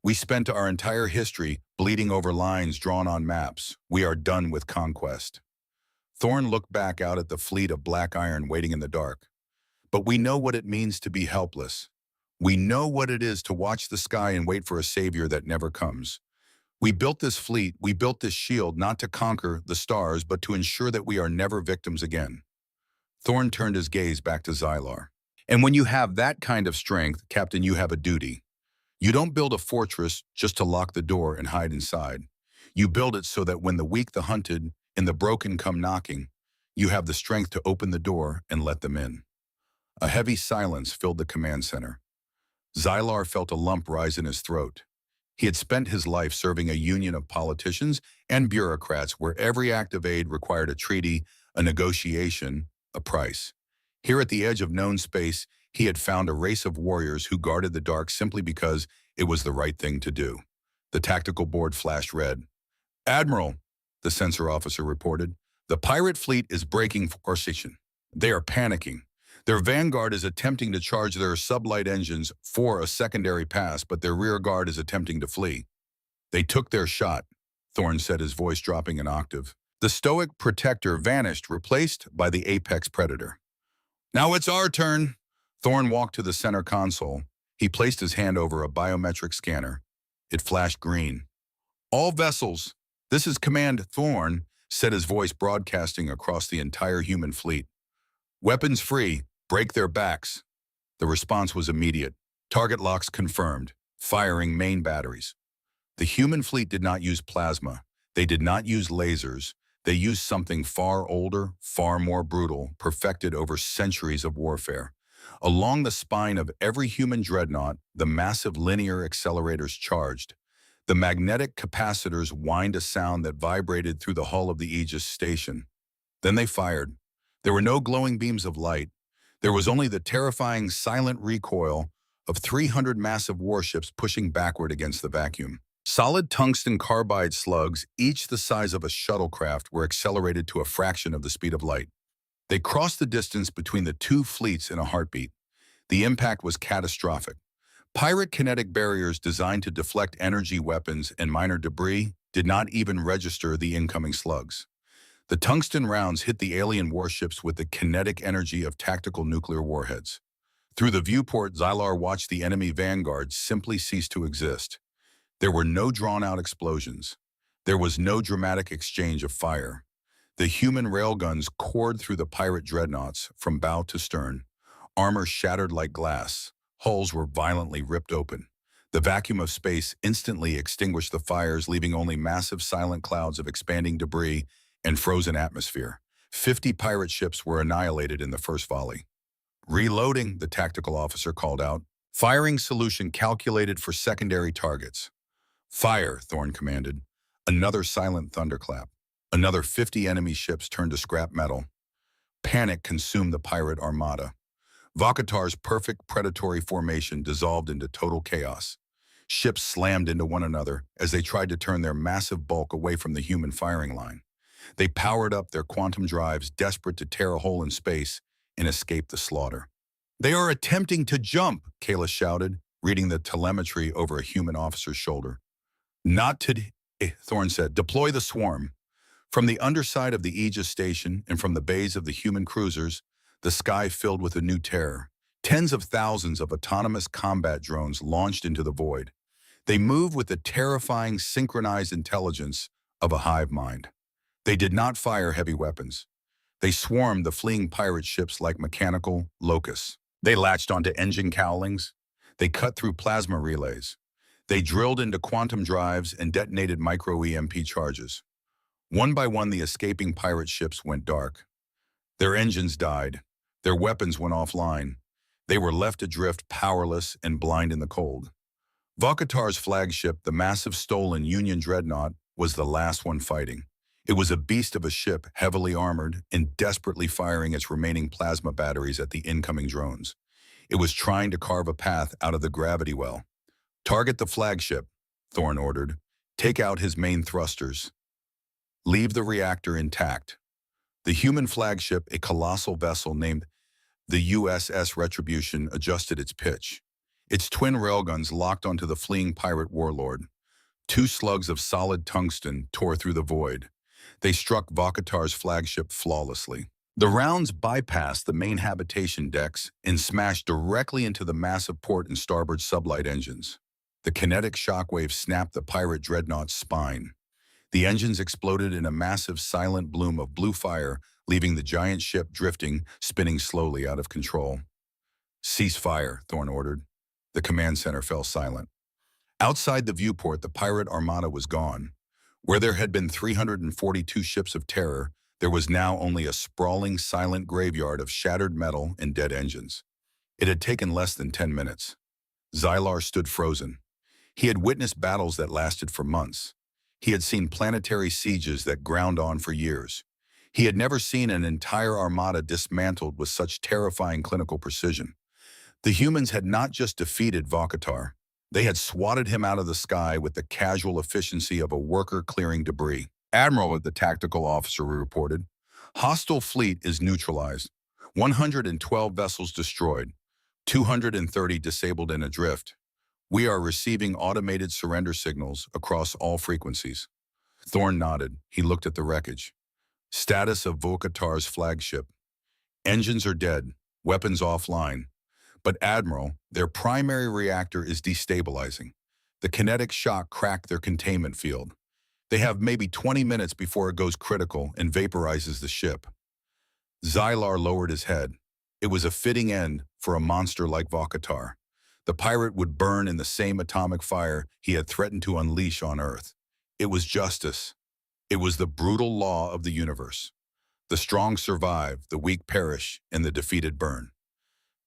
We spent our entire history bleeding over lines drawn on maps. We are done with conquest. Thorne looked back out at the fleet of black iron waiting in the dark. But we know what it means to be helpless. We know what it is to watch the sky and wait for a savior that never comes. We built this fleet, we built this shield, not to conquer the stars, but to ensure that we are never victims again. Thorne turned his gaze back to Xylar. And when you have that kind of strength, Captain, you have a duty. You don't build a fortress just to lock the door and hide inside. You build it so that when the weak, the hunted, and the broken come knocking, you have the strength to open the door and let them in. A heavy silence filled the command center. Xylar felt a lump rise in his throat. He had spent his life serving a union of politicians and bureaucrats where every act of aid required a treaty, a negotiation, a price. Here at the edge of known space, he had found a race of warriors who guarded the dark simply because It was the right thing to do. The tactical board flashed red. "Admiral," the sensor officer reported, "the pirate fleet is breaking formation. They are panicking. Their vanguard is attempting to charge their sublight engines for a secondary pass, but their rear guard is attempting to flee." "They took their shot," Thorne said, his voice dropping an octave. The stoic protector vanished, replaced by the apex predator. "Now it's our turn." Thorne walked to the center console. He placed his hand over a biometric scanner. It flashed green. "All vessels, this is Command Thorne," said his voice broadcasting across the entire human fleet. "Weapons free, break their backs." The response was immediate. Target locks confirmed, firing main batteries. The human fleet did not use plasma. They did not use lasers. They used something far older, far more brutal, perfected over centuries of warfare. Along the spine of every human dreadnought, the massive linear accelerators charged. The magnetic capacitors whined a sound that vibrated through the hull of the Aegis station. Then they fired. There were no glowing beams of light. There was only the terrifying silent recoil of 300 massive warships pushing backward against the vacuum. Solid tungsten carbide slugs, each the size of a shuttlecraft, were accelerated to a fraction of the speed of light. They crossed the distance between the two fleets in a heartbeat. The impact was catastrophic. Pirate kinetic barriers designed to deflect energy weapons and minor debris did not even register the incoming slugs. The tungsten rounds hit the alien warships with the kinetic energy of tactical nuclear warheads. Through the viewport, Xylar watched the enemy vanguard simply cease to exist. There were no drawn-out explosions. There was no dramatic exchange of fire. The human railguns poured through the pirate dreadnoughts from bow to stern. Armor shattered like glass. Hulls were violently ripped open. The vacuum of space instantly extinguished the fires, leaving only massive silent clouds of expanding debris and frozen atmosphere. 50 pirate ships were annihilated in the first volley. "Reloading," the tactical officer called out. "Firing solution calculated for secondary targets." "Fire," Thorne commanded. Another silent thunderclap. Another 50 enemy ships turned to scrap metal. Panic consumed the pirate armada. Vakatar's perfect predatory formation dissolved into total chaos. Ships slammed into one another as they tried to turn their massive bulk away from the human firing line. They powered up their quantum drives, desperate to tear a hole in space and escape the slaughter. "They are attempting to jump," Kayla shouted, reading the telemetry over a human officer's shoulder. "Not today," Thorne said. "Deploy the swarm." From the underside of the Aegis station and from the bays of the human cruisers, the sky filled with a new terror. Tens of thousands of autonomous combat drones launched into the void. They moved with the terrifying synchronized intelligence of a hive mind. They did not fire heavy weapons. They swarmed the fleeing pirate ships like mechanical locusts. They latched onto engine cowlings. They cut through plasma relays. They drilled into quantum drives and detonated micro-EMP charges. One by one, the escaping pirate ships went dark. Their engines died. Their weapons went offline. They were left adrift, powerless and blind in the cold. Vakatar's flagship, the massive stolen Union dreadnought, was the last one fighting. It was a beast of a ship, heavily armored and desperately firing its remaining plasma batteries at the incoming drones. It was trying to carve a path out of the gravity well. "Target the flagship," Thorne ordered. "Take out his main thrusters. Leave the reactor intact." The human flagship, a colossal vessel named the USS Retribution, adjusted its pitch. Its twin railguns locked onto the fleeing pirate warlord. Two slugs of solid tungsten tore through the void. They struck Vakatar's flagship flawlessly. The rounds bypassed the main habitation decks and smashed directly into the massive port and starboard sublight engines. The kinetic shockwave snapped the pirate dreadnought's spine. The engines exploded in a massive silent bloom of blue fire, leaving the giant ship drifting, spinning slowly out of control. "Cease fire," Thorne ordered. The command center fell silent. Outside the viewport, the pirate armada was gone. Where there had been 342 ships of terror, there was now only a sprawling, silent graveyard of shattered metal and dead engines. It had taken less than 10 minutes. Xylar stood frozen. He had witnessed battles that lasted for months. He had seen planetary sieges that ground on for years. He had never seen an entire armada dismantled with such terrifying clinical precision. The humans had not just defeated Vakatar. They had swatted him out of the sky with the casual efficiency of a worker clearing debris. Admiral, the tactical officer reported, hostile fleet is neutralized. 112 vessels destroyed. 230 disabled and adrift. We are receiving automated surrender signals across all frequencies. Thorne nodded. He looked at the wreckage. Status of Volkatar's flagship. Engines are dead. Weapons offline. But Admiral, their primary reactor is destabilizing. The kinetic shock cracked their containment field. They have maybe 20 minutes before it goes critical and vaporizes the ship. Xylar lowered his head. It was a fitting end for a monster like Volkatar. The pirate would burn in the same atomic fire he had threatened to unleash on Earth. It was justice. It was the brutal law of the universe. The strong survive, the weak perish, and the defeated burn.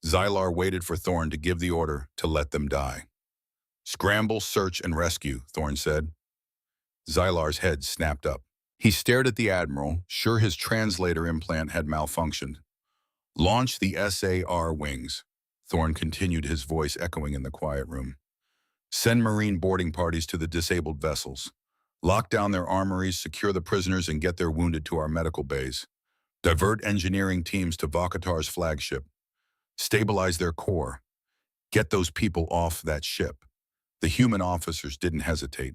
Xylar waited for Thorne to give the order to let them die. Scramble, search, and rescue, Thorne said. Xylar's head snapped up. He stared at the Admiral, sure his translator implant had malfunctioned. Launch the SAR wings. Thorne continued, his voice echoing in the quiet room. Send Marine boarding parties to the disabled vessels. Lock down their armories, secure the prisoners, and get their wounded to our medical bays. Divert engineering teams to Volkatar's flagship. Stabilize their core. Get those people off that ship. The human officers didn't hesitate.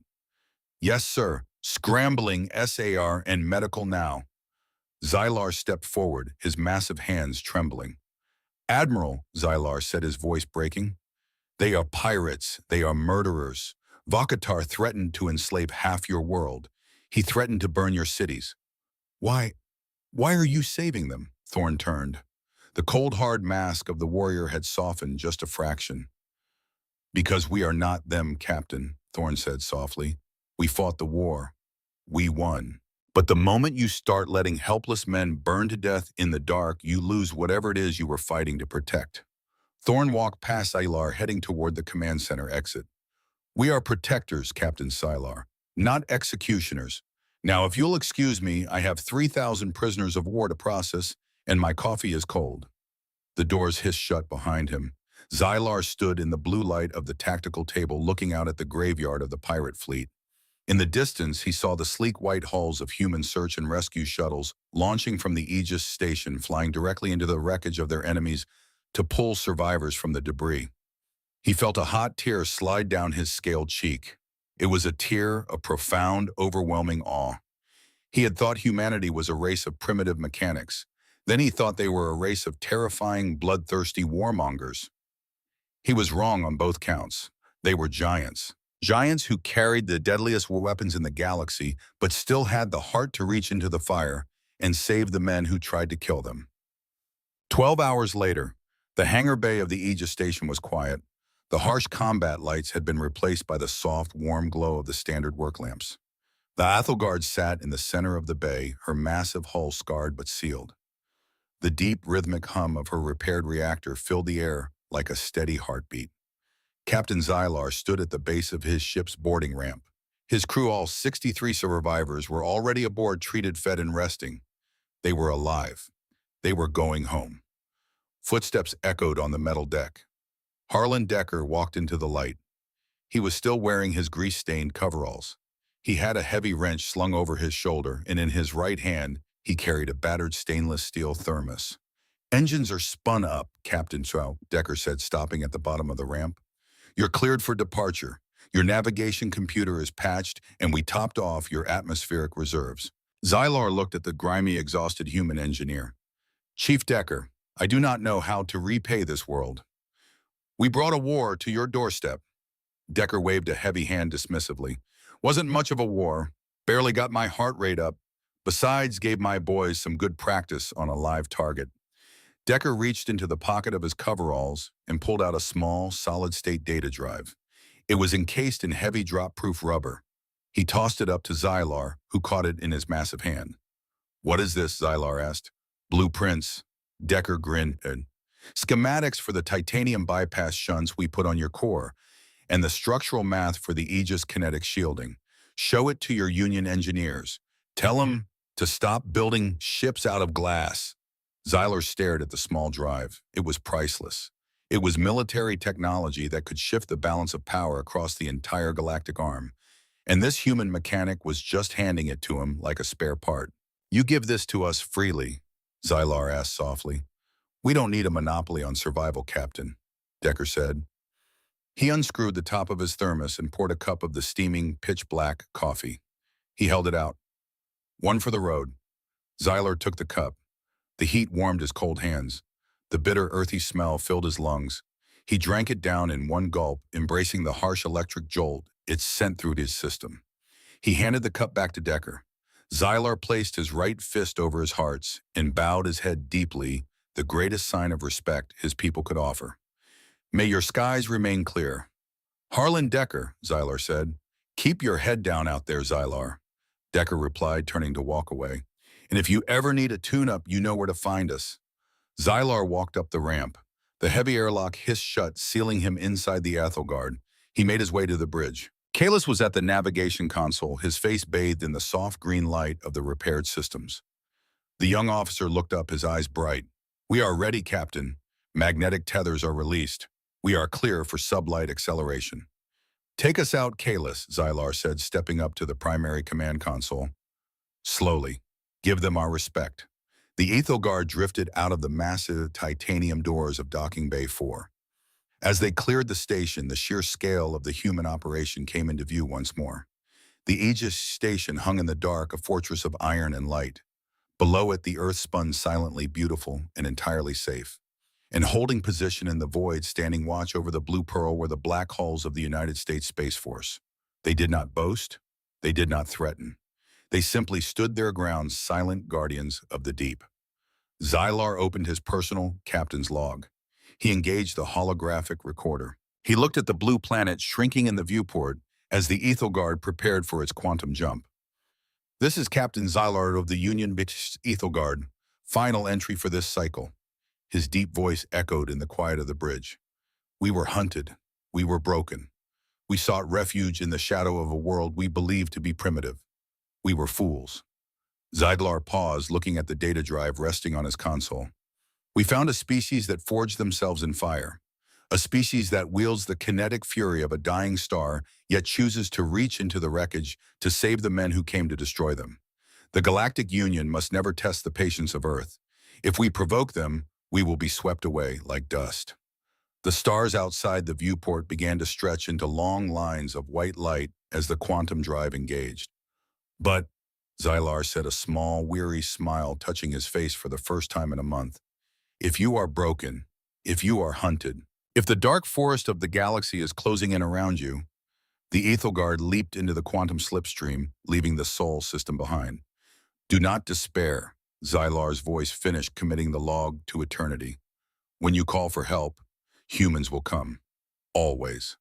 Yes, sir. Scrambling SAR and medical now. Xylar stepped forward, his massive hands trembling. Admiral, Xylar said, his voice breaking. They are pirates. They are murderers. Volkatar threatened to enslave half your world. He threatened to burn your cities. Why are you saving them? Thorne turned. The cold, hard mask of the warrior had softened just a fraction. Because we are not them, Captain, Thorne said softly. We fought the war. We won. But the moment you start letting helpless men burn to death in the dark, you lose whatever it is you were fighting to protect. Thorne walked past Xylar, heading toward the command center exit. We are protectors, Captain Xylar, not executioners. Now, if you'll excuse me, I have 3,000 prisoners of war to process, and my coffee is cold. The doors hissed shut behind him. Xylar stood in the blue light of the tactical table, looking out at the graveyard of the pirate fleet. In the distance, he saw the sleek white hulls of human search and rescue shuttles launching from the Aegis station, flying directly into the wreckage of their enemies to pull survivors from the debris. He felt a hot tear slide down his scaled cheek. It was a tear of profound, overwhelming awe. He had thought humanity was a race of primitive mechanics. Then he thought they were a race of terrifying, bloodthirsty warmongers. He was wrong on both counts. They were giants. Giants who carried the deadliest weapons in the galaxy, but still had the heart to reach into the fire and save the men who tried to kill them. 12 hours later, the hangar bay of the Aegis station was quiet. The harsh combat lights had been replaced by the soft, warm glow of the standard work lamps. The Athelgard sat in the center of the bay, her massive hull scarred but sealed. The deep, rhythmic hum of her repaired reactor filled the air like a steady heartbeat. Captain Xylar stood at the base of his ship's boarding ramp. His crew, all 63 survivors, were already aboard, treated, fed, and resting. They were alive. They were going home. Footsteps echoed on the metal deck. Harlan Decker walked into the light. He was still wearing his grease-stained coveralls. He had a heavy wrench slung over his shoulder, and in his right hand, he carried a battered stainless steel thermos. Engines are spun up, Captain Trout, Decker said, stopping at the bottom of the ramp. You're cleared for departure. Your navigation computer is patched, and we topped off your atmospheric reserves. Xylar looked at the grimy, exhausted human engineer. Chief Decker, I do not know how to repay this world. We brought a war to your doorstep. Decker waved a heavy hand dismissively. Wasn't much of a war. Barely got my heart rate up. Besides, gave my boys some good practice on a live target. Decker reached into the pocket of his coveralls and pulled out a small, solid-state data drive. It was encased in heavy drop-proof rubber. He tossed it up to Xylar, who caught it in his massive hand. What is this? Xylar asked. Blueprints. Decker grinned. Schematics for the titanium bypass shunts we put on your core, and the structural math for the Aegis kinetic shielding. Show it to your Union engineers. Tell them to stop building ships out of glass. Xylar stared at the small drive. It was priceless. It was military technology that could shift the balance of power across the entire galactic arm, and this human mechanic was just handing it to him like a spare part. "You give this to us freely," Xylar asked softly. "We don't need a monopoly on survival, Captain," Decker said. He unscrewed the top of his thermos and poured a cup of the steaming, pitch-black coffee. He held it out. "One for the road." Xylar took the cup. The heat warmed his cold hands. The bitter, earthy smell filled his lungs. He drank it down in one gulp, embracing the harsh electric jolt it sent through his system. He handed the cup back to Decker. Xylar placed his right fist over his heart's and bowed his head deeply, the greatest sign of respect his people could offer. "May your skies remain clear." "Harlan Decker," Xylar said. "Keep your head down out there, Xylar," Decker replied, turning to walk away. "And if you ever need a tune-up, you know where to find us." Xylar walked up the ramp. The heavy airlock hissed shut, sealing him inside the Athelgard. He made his way to the bridge. Kalis was at the navigation console, his face bathed in the soft green light of the repaired systems. The young officer looked up, his eyes bright. "We are ready, Captain. Magnetic tethers are released. We are clear for sublight acceleration." "Take us out, Kalis," Xylar said, stepping up to the primary command console. "Slowly. Give them our respect." The Ethelgard drifted out of the massive titanium doors of Docking Bay 4. As they cleared the station, the sheer scale of the human operation came into view once more. The Aegis station hung in the dark, a fortress of iron and light. Below it, the Earth spun silently, beautiful and entirely safe. And holding position in the void, standing watch over the Blue Pearl, were the black hulls of the United States Space Force. They did not boast. They did not threaten. They simply stood their ground, silent guardians of the deep. Xylar opened his personal captain's log. He engaged the holographic recorder. He looked at the blue planet shrinking in the viewport as the Ethelgard prepared for its quantum jump. "This is Captain Xylar of the Union-based Ethelgard. Final entry for this cycle." His deep voice echoed in the quiet of the bridge. "We were hunted. We were broken. We sought refuge in the shadow of a world we believed to be primitive. We were fools." Xylar paused, looking at the data drive resting on his console. "We found a species that forged themselves in fire. A species that wields the kinetic fury of a dying star, yet chooses to reach into the wreckage to save the men who came to destroy them. The Galactic Union must never test the patience of Earth. If we provoke them, we will be swept away like dust." The stars outside the viewport began to stretch into long lines of white light as the quantum drive engaged. "But," Xylar said, a small, weary smile touching his face for the first time in a month, "if you are broken, if you are hunted, if the dark forest of the galaxy is closing in around you," the Ethelgard leaped into the quantum slipstream, leaving the Sol system behind. "Do not despair," Xylar's voice finished, committing the log to eternity. "When you call for help, humans will come. Always."